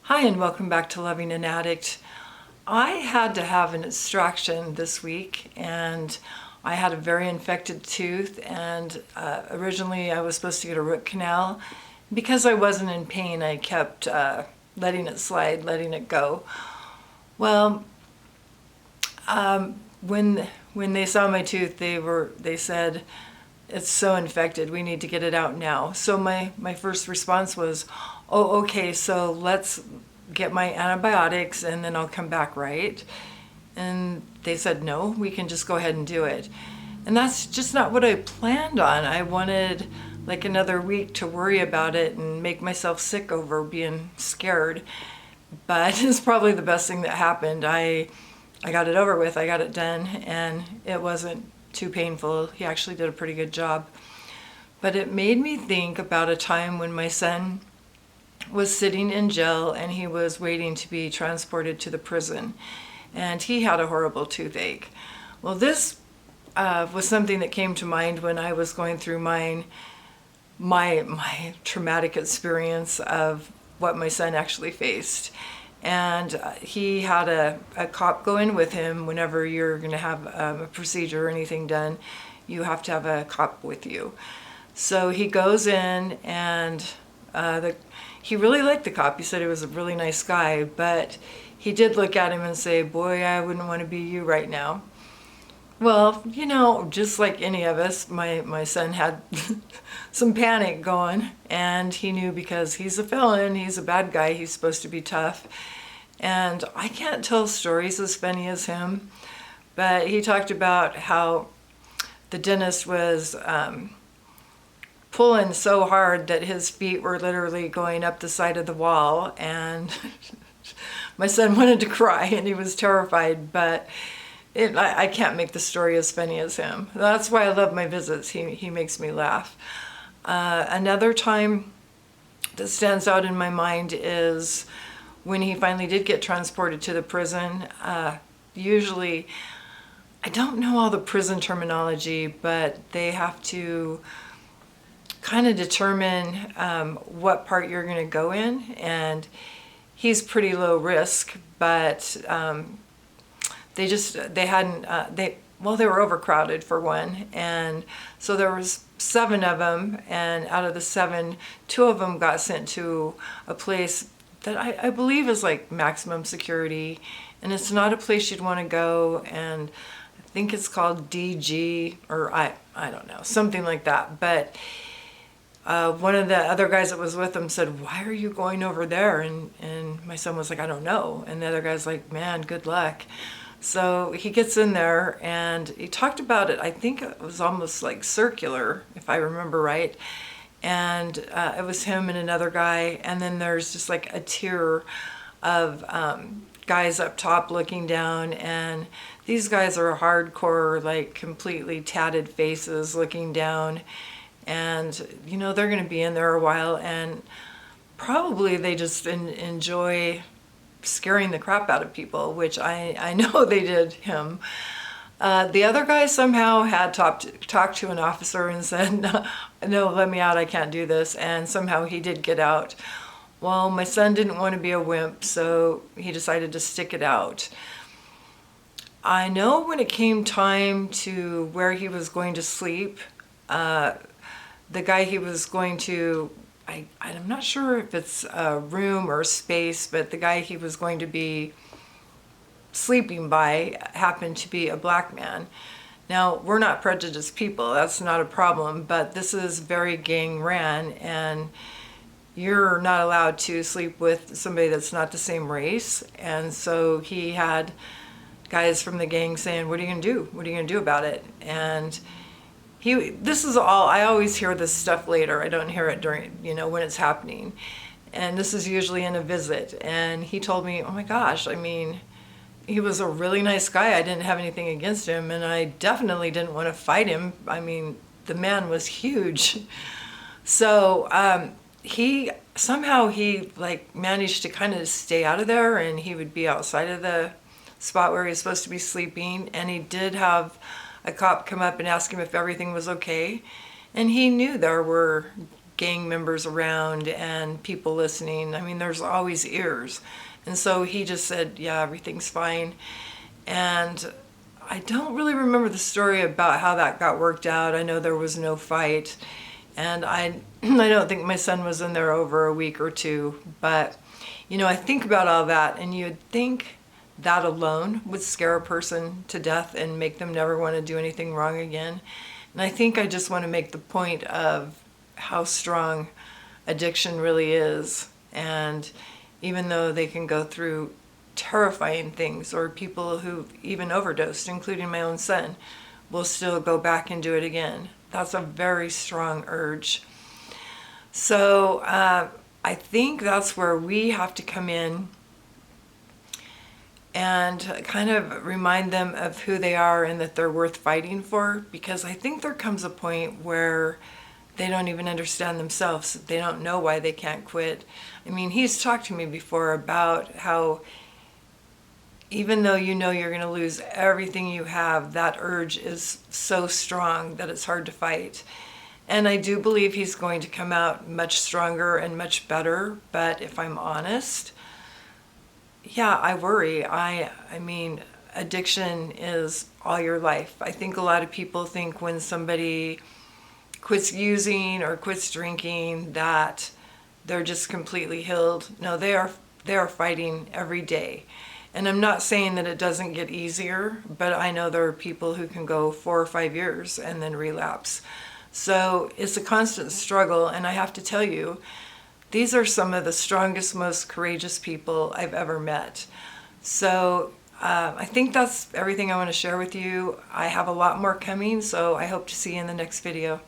Hi, and welcome back to Loving an Addict. I had to have an extraction this week, and I had a very infected tooth, and originally I was supposed to get a root canal. Because I wasn't in pain, I kept letting it slide, letting it go. Well, when they saw my tooth, they said, "It's so infected, we need to get it out now." So my first response was, "Oh, okay, so let's get my antibiotics and then I'll come back, right?" And they said, "No, we can just go ahead and do it." And that's just not what I planned on. I wanted like another week to worry about it and make myself sick over being scared. But it's probably the best thing that happened. I got it over with, I got it done, and it wasn't too painful. He actually did a pretty good job. But it made me think about a time when my son was sitting in jail and he was waiting to be transported to the prison, and he had a horrible toothache. Well, this was something that came to mind when I was going through my traumatic experience of what my son actually faced. And he had a cop go in with him. Whenever you're going to have a procedure or anything done, you have to have a cop with you. So he goes in, and he really liked the cop. He said he was a really nice guy, but he did look at him and say, "Boy, I wouldn't want to be you right now." Well, just like any of us, my son had some panic going, and he knew because he's a felon, he's a bad guy, he's supposed to be tough. And I can't tell stories as funny as him, but he talked about how the dentist was pulling so hard that his feet were literally going up the side of the wall, and my son wanted to cry and he was terrified, but I can't make the story as funny as him. That's why I love my visits. He makes me laugh. Another time that stands out in my mind is when he finally did get transported to the prison. Usually, I don't know all the prison terminology, but they have to kind of determine what part you're going to go in, and he's pretty low risk, but they were overcrowded for one, and so there was 7 of them, and out of the 7, 2 of them got sent to a place that I believe is like maximum security, and it's not a place you'd want to go, and I think it's called DG, or I don't know, something like that. But one of the other guys that was with him said, "Why are you going over there?" And my son was like, "I don't know." And the other guy's like, "Man, good luck." So he gets in there, and he talked about it. I think it was almost like circular, if I remember right. And it was him and another guy, and then there's just like a tier of guys up top looking down, and these guys are hardcore, like completely tatted faces looking down, and they're going to be in there a while, and probably they just enjoy scaring the crap out of people, which I know they did him. The other guy somehow had talked to an officer and said, "No, let me out, I can't do this," and somehow he did get out. Well, my son didn't want to be a wimp, so he decided to stick it out. I know when it came time to where he was going to sleep, the guy he was going to, I'm not sure if it's a room or a space, but the guy he was going to be sleeping by happened to be a black man. Now, we're not prejudiced people, that's not a problem, but this is very gang ran, and you're not allowed to sleep with somebody that's not the same race. And so he had guys from the gang saying, "What are you gonna do? What are you gonna do about it?" And this is all, I always hear this stuff later. I don't hear it during, when it's happening. And this is usually in a visit. And he told me, "Oh my gosh, he was a really nice guy. I didn't have anything against him, and I definitely didn't want to fight him. The man was huge." So he like managed to kind of stay out of there, and he would be outside of the spot where he was supposed to be sleeping. And he did have a cop come up and ask him if everything was okay, and he knew there were gang members around and people listening. I mean, there's always ears. And so he just said, yeah, everything's fine. And I don't really remember the story about how that got worked out. I know there was no fight. And I don't think my son was in there over a week or two. But, you know, I think about all that, and you'd think that alone would scare a person to death and make them never want to do anything wrong again. And I think I just want to make the point of how strong addiction really is. And even though they can go through terrifying things, or people who even overdosed, including my own son, will still go back and do it again. That's a very strong urge. So I think that's where we have to come in and kind of remind them of who they are and that they're worth fighting for, because I think there comes a point where they don't even understand themselves. They don't know why they can't quit. I mean, he's talked to me before about how even though you know you're going to lose everything you have, that urge is so strong that it's hard to fight. And I do believe he's going to come out much stronger and much better. But if I'm honest, yeah, I worry. I mean, addiction is all your life. I think a lot of people think when somebody quits using or quits drinking that they're just completely healed. No, they are fighting every day. And I'm not saying that it doesn't get easier, but I know there are people who can go 4 or 5 years and then relapse. So it's a constant struggle, and I have to tell you, these are some of the strongest, most courageous people I've ever met. So I think that's everything I want to share with you. I have a lot more coming, so I hope to see you in the next video.